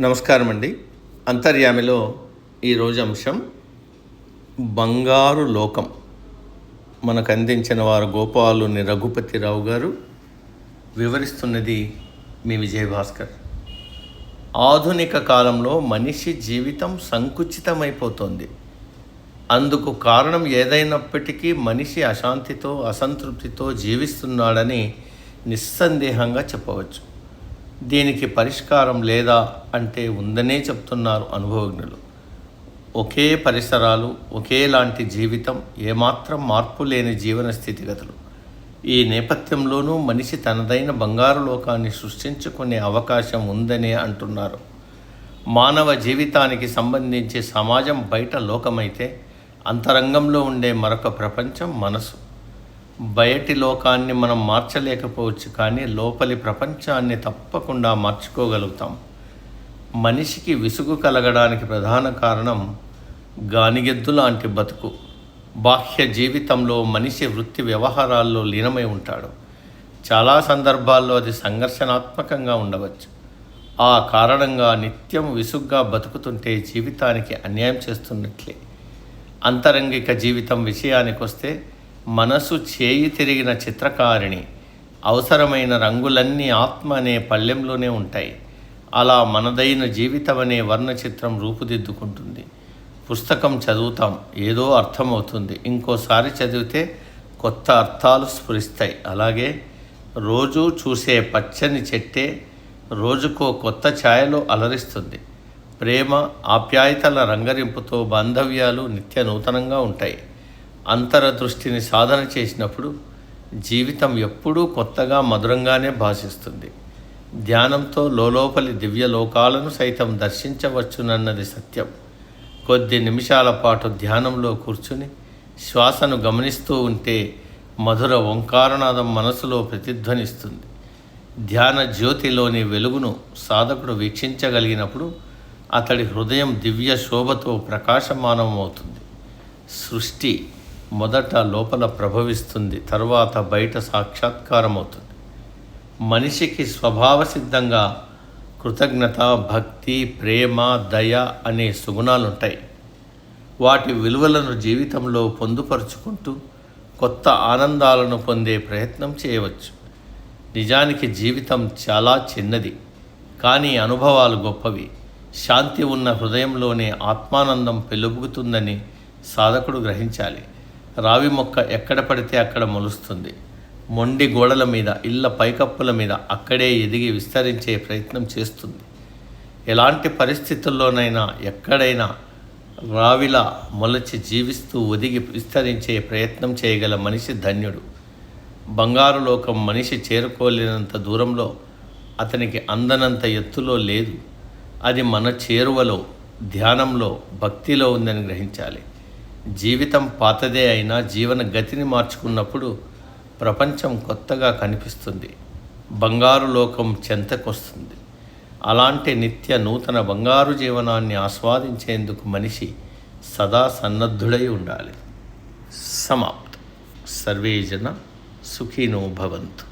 నమస్కారం అండి. అంతర్యామిలో ఈరోజు అంశం బంగారు లోకం. మనకు అందించిన వారు గోపాలుని రఘుపతిరావు గారు. వివరిస్తున్నది మీ విజయభాస్కర్. ఆధునిక కాలంలో మనిషి జీవితం సంకుచితమైపోతుంది. అందుకు కారణం ఏదైనప్పటికీ మనిషి అశాంతితో అసంతృప్తితో జీవిస్తున్నాడని నిస్సందేహంగా చెప్పవచ్చు. దీనికి పరిష్కారం లేదా అంటే ఉందనే చెప్తున్నారు అనుభవజ్ఞులు. ఒకే పరిసరాలు, ఒకేలాంటి జీవితం, ఏమాత్రం మార్పు లేని జీవన స్థితిగతులు. ఈ నేపథ్యంలోనూ మనిషి తనదైన బంగారు లోకాన్ని సృష్టించుకునే అవకాశం ఉందనే అంటున్నారు. మానవ జీవితానికి సంబంధించి సమాజం బయట లోకమైతే, అంతరంగంలో ఉండే మరొక ప్రపంచం మనసు. బయటి లోకాన్ని మనం మార్చలేకపోవచ్చు, కానీ లోపలి ప్రపంచాన్ని తప్పకుండా మార్చుకోగలుగుతాం. మనిషికి విసుగు కలగడానికి ప్రధాన కారణం గానిగెద్దు లాంటి బతుకు. బాహ్య జీవితంలో మనిషి వృత్తి వ్యవహారాల్లో లీనమై ఉంటాడు. చాలా సందర్భాల్లో అది సంఘర్షణాత్మకంగా ఉండవచ్చు. ఆ కారణంగా నిత్యం విసుగ్గా బతుకుతుంటే జీవితానికి అన్యాయం చేస్తున్నట్లే. అంతరంగిక జీవితం విషయానికి వస్తే, మనసు చేయి తిరిగిన చిత్రకారిణి. అవసరమైన రంగులన్నీ ఆత్మ అనే పళ్ళెంలోనే ఉంటాయి. అలా మనదైన జీవితం అనే వర్ణచిత్రం రూపుదిద్దుకుంటుంది. పుస్తకం చదువుతాం, ఏదో అర్థమవుతుంది. ఇంకోసారి చదివితే కొత్త అర్థాలు స్ఫురిస్తాయి. అలాగే రోజూ చూసే పచ్చని చెట్టే రోజుకో కొత్త ఛాయలో అలరిస్తుంది. ప్రేమ ఆప్యాయతల రంగరింపుతో బాంధవ్యాలు నిత్య నూతనంగా ఉంటాయి. అంతరదృష్టిని సాధన చేసినప్పుడు జీవితం ఎప్పుడూ కొత్తగా మధురంగానే భాషిస్తుంది. ధ్యానంతో లోపలి దివ్య లోకాలను సైతం దర్శించవచ్చునన్నది సత్యం. కొద్ది నిమిషాల పాటు ధ్యానంలో కూర్చుని శ్వాసను గమనిస్తూ ఉంటే మధుర ఓంకారనాదం మనసులో ప్రతిధ్వనిస్తుంది. ధ్యాన జ్యోతిలోని వెలుగును సాధకుడు వీక్షించగలిగినప్పుడు అతడి హృదయం దివ్య శోభతో ప్రకాశమానమవుతుంది. సృష్టి మొదట లోపల ప్రభవిస్తుంది, తర్వాత బయట సాక్షాత్కారం అవుతుంది. మనిషికి స్వభావ సిద్ధంగా కృతజ్ఞత, భక్తి, ప్రేమ, దయ అనే సుగుణాలుంటాయి. వాటి విలువలను జీవితంలో పొందుపరుచుకుంటూ కొత్త ఆనందాలను పొందే ప్రయత్నం చేయవచ్చు. నిజానికి జీవితం చాలా చిన్నది, కానీ అనుభవాలు గొప్పవి. శాంతి ఉన్న హృదయంలోనే ఆత్మానందం పెలుగుతుందని సాధకుడు గ్రహించాలి. రావి మొక్క ఎక్కడ పడితే అక్కడ మొలుస్తుంది. మొండి గోడల మీద, ఇళ్ల పైకప్పుల మీద అక్కడే ఎదిగి విస్తరించే ప్రయత్నం చేస్తుంది. ఎలాంటి పరిస్థితుల్లోనైనా ఎక్కడైనా రావిలా మొలచి జీవిస్తూ ఒదిగి విస్తరించే ప్రయత్నం చేయగల మనిషి ధన్యుడు. బంగారు లోకం మనిషి చేరుకోలేనంత దూరంలో, అతనికి అందనంత ఎత్తులో లేదు. అది మన చేరువలో, ధ్యానంలో, భక్తిలో ఉందని గ్రహించాలి. జీవితం పాతదే అయినా జీవన గతిని మార్చుకున్నప్పుడు ప్రపంచం కొత్తగా కనిపిస్తుంది. బంగారు లోకం చెంతకొస్తుంది. అలాంటి నిత్య నూతన బంగారు జీవనాన్ని ఆస్వాదించేందుకు మనిషి సదా సన్నద్ధుడై ఉండాలి. సమాప్తం. సర్వే జన సుఖినో భవంతు.